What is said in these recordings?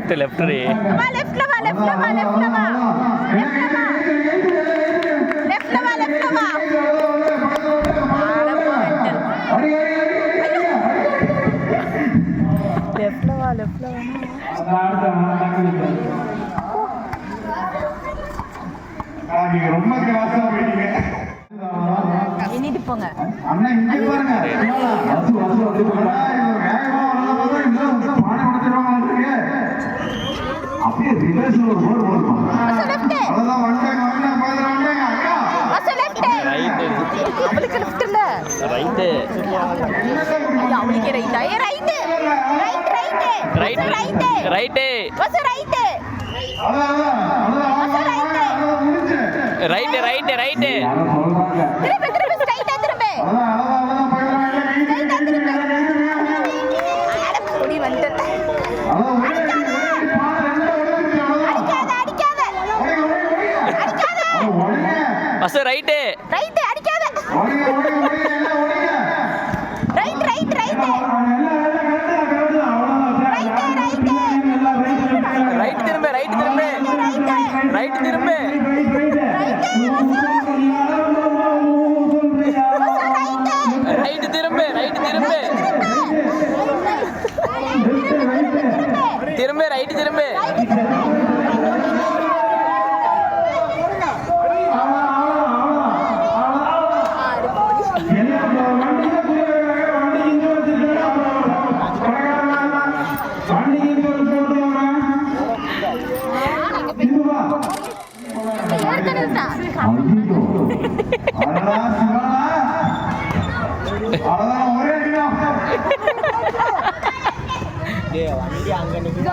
Left left ரே வா லெஃப்ட்ல வா லெஃப்ட்ல வா லெஃப்ட்ல வா லெஃப்ட்ல வா லெஃப்ட்ல வா லெஃப்ட்ல வா லெஃப்ட்ல வா நீங்க ரொம்ப கிளாஸா போயிட்டீங்க. எண்ணிட்டு போங்க. அண்ணா இங்க பாருங்க. வசு வசு வந்து போறா. வேகமா வரத பார்த்தா இந்த பானை உடைச்சிடுவாங்க. அப்படியே ரிவர்ஸ்ல ஒரு போர் போடுறோம். அதான் வந்தாங்க பாக்குறாங்க. அக்கா. வசு லெஃப்ட். ரைட். அவளுக்கு லெஃப்ட் இல்ல. ரைட். ஐயா அவளுக்கு ரைட். ஐயா ரைட். Right right. ரைட். வசு ரைட். ரைட் ரைட் ரைட் திரும்ப திரும்ப ஸ்ட்ரைட்டா திரும்ப ஸ்ட்ரைட்டா திரும்ப அட போடி வந்து அடிக்காத அடிக்காத அடிக்காத பஸ் ரைட் ரைட் அடிக்காத ரைட் ரைட் ரைட் ரைட் திரும்ப ரைட் திரும்ப ரைட் திரும்ப ரைட் திரும்ப ரைட் திரும்ப திரும்ப ரைட் திரும்ப வண்டி அங்க நிக்குது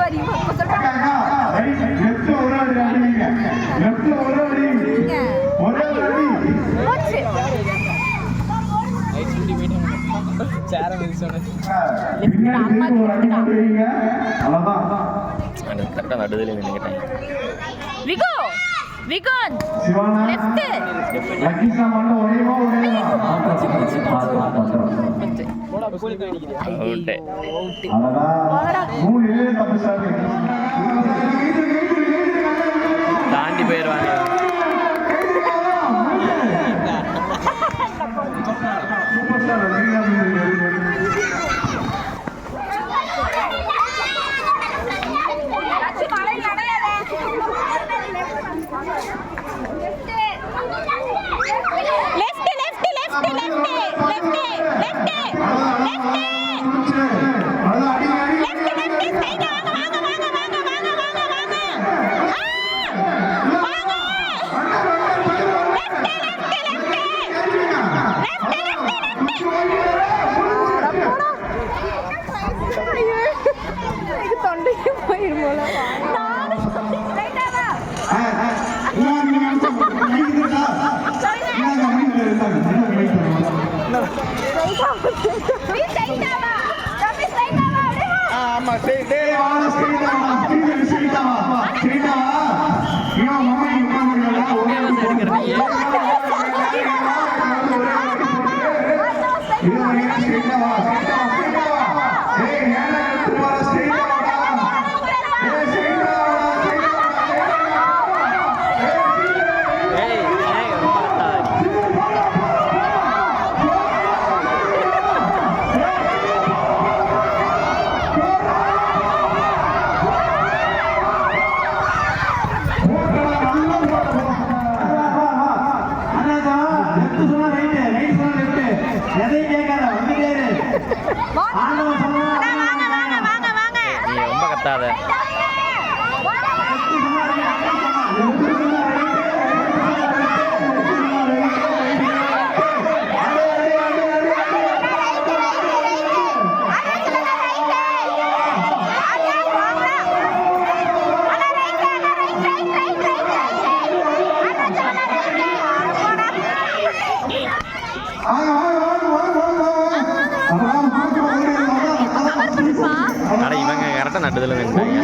லெஃப்ட் ஒரு அடி அடிங்க லெஃப்ட் ஒரு அடி ஒரு அடி போச்சு ரைட் சுத்தி போய்ட்டு சேர வந்து சொன்னா அம்மா அடிங்க அவ்வளவுதான் அந்த கரெக்ட்டா நடுவுல நின்னுட்டேன் விகன் சிவானா லெஃப்ட் லக்கி சாமான ஒரேமா போடா கோலி போய் நிக்குது அவுட் அடடா மூணுல தப்பு சார் தாண்டி போயிடுவாங்க சூப்பர் ஸ்டார் ஆமா ஸ்ட்ரைட் ரொம்ப கத்தாத ஆனா இவங்க கரெக்டா நடுதுல நின்றாங்க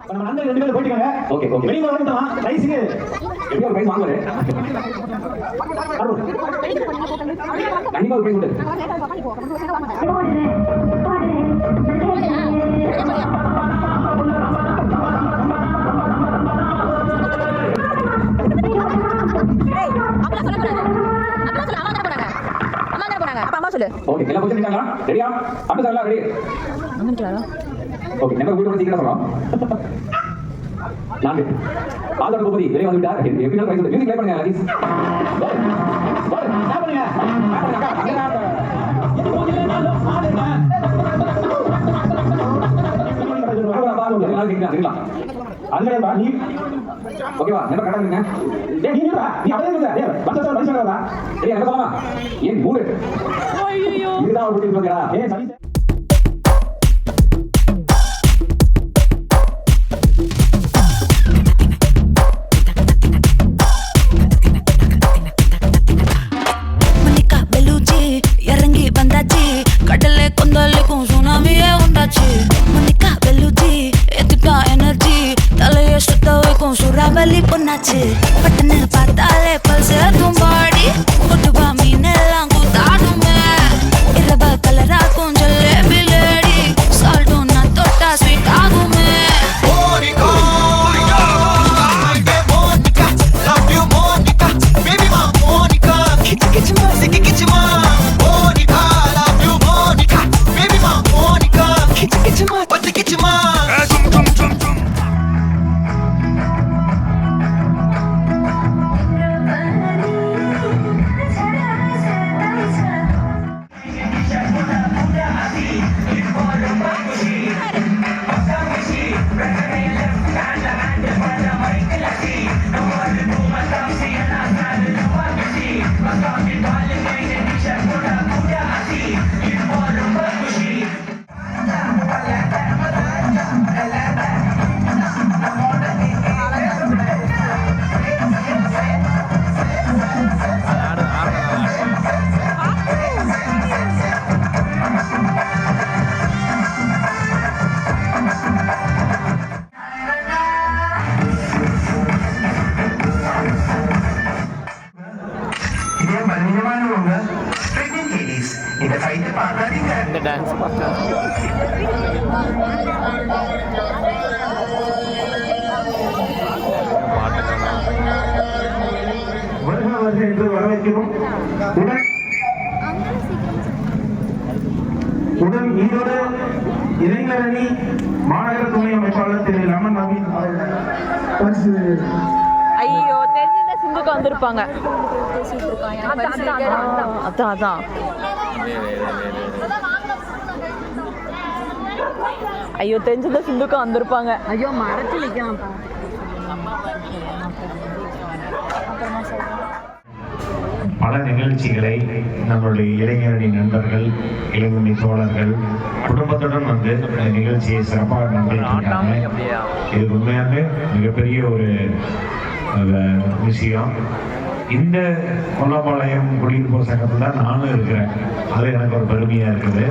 நம்ம நண்பர்கள் 2 பேரும் போயிட்டாங்க. ஓகே வெளிய வரணுமா ரைஸ்க்கு எப்படியும் ஒரு பிரைஸ் வாங்குவாரு. கண்டிப்பா ஒரு பிரைஸ் உண்டு. ஓகே எல்லாம் போய் நிக்காங்களா? ரெடியா? அப்ப சார் எல்லாம் ரெடி. ஓகே நம்பர் வீட்டு வந்து சீக்கிரம் சொல்றோம். 4 ஆதர் கோபதி வெளிய வந்து விட்டார். எப்படி பிரைஸ் உண்டு. மியூசிக் ப்ளே பண்ணுங்க ப்ளீஸ். ஸ்டாப் பண்ணுங்க. அதுலடா நீ ஓகேவா என்ன கரெக்ட்டா டேய் நீ நிடா நீ அப்படியே இருடா டேய் பச்சை பச்சை வரடா டேய் என்ன சொல்லமா ஏன் மூடு ஐயோ இதுதான் ஒரு குட்டி போங்கடா ஏய் சரி மணிக்கா பெலூச்சி இறங்கி வந்தாச்சு கடலே கொந்தளிக்கும் சுனாமியே உண்டாச்சு மணிக்கா பெலூச்சி எதுக்கா எனர்ஜி தலைய சுத்த வைக்கும் சூறாவளி பொண்ணாச்சு பட்டன்னு பார்த்தாலே பல்சே தும்பாடி கொட்டுவா மீனெல்லாம் கூத்தாடுமே இரவ கலராக்கும் ஜல்லேபி லேடி சால்ட்டும் நான் தொட்டா ஸ்வீட் ஆகுமே இந்த டான்ஸ் பார்த்தா வருக என்று வரவேற்கிறோம். உடன் ஈரோடு இளைஞர் அணி மாநகர துணை அமைப்பாளர் திரு ரமன் நவீன் ஐயோ தெரிஞ்ச சிந்துக்கு வந்திருப்பாங்க அதான் அதான் ஐயோ தெரிஞ்சத சிந்துக்கு வந்திருப்பாங்க ஐயோ மறைச்சு நிக்கலாம் பல நிகழ்ச்சிகளை நம்மளுடைய இளைஞரணி நண்பர்கள் இளைஞரணி தோழர்கள் குடும்பத்துடன் வந்து இந்த நிகழ்ச்சியை சிறப்பாக நடத்திருக்காங்க. இது உண்மையாக மிகப்பெரிய ஒரு விஷயம். இந்த கொல்லப்பாளையம் குடியிருப்போர் சங்கத்தில் தான் நானும் இருக்கிறேன். அது எனக்கு ஒரு பெருமையாக இருக்குது.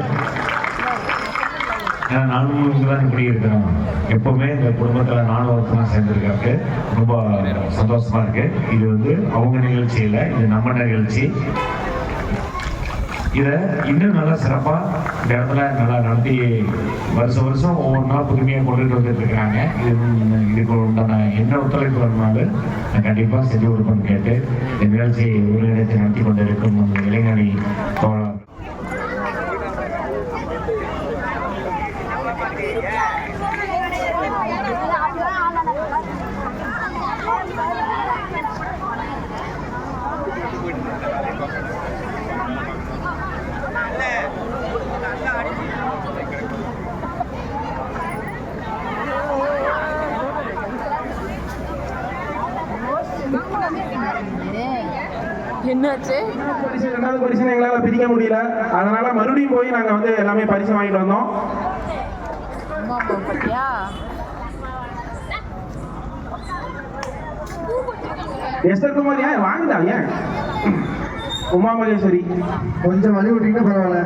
ஏன்னா நானும் இங்கே தான் குடியிருக்கிறேன். எப்போவுமே இந்த குடும்பத்தில் நானும் ஒருத்தனாக சேர்ந்துருக்காருக்கு. ரொம்ப சந்தோஷமாக இருக்குது. இது வந்து அவங்க நிகழ்ச்சி இல்லை, இது நம்ம நிகழ்ச்சி. இதை இன்னும் நல்லா சிறப்பாக இந்த இடத்துல நல்லா நடத்தி வருஷம் வருஷம் ஒவ்வொரு நாள் புதுமையாக கொண்டுட்டு வந்துட்டு இருக்கிறாங்க. இதுக்கு உண்டான என்ன ஒத்துழைப்பு வரனாலும் நான் கண்டிப்பாக செஞ்சு கொடுப்பேன்னு கேட்டு இந்த நிகழ்ச்சியை ஒருங்கிணைத்து நடத்தி கொண்டிருக்கும் அந்த இளைஞரணி தோழர் என்னாச்சு ரெண்டாவது பரிசு எங்களால் பிரிக்க முடியல. அதனால மறுபடியும் போய் நாங்கள் வந்து எல்லாமே பரிசு வாங்கிட்டு வந்தோம். எஸ்டர் குமார் ஏன் வாங்கிட்டாங்க? உமா மகேஸ்வரி கொஞ்சம் வழி விட்டீங்கன்னா பரவாயில்ல.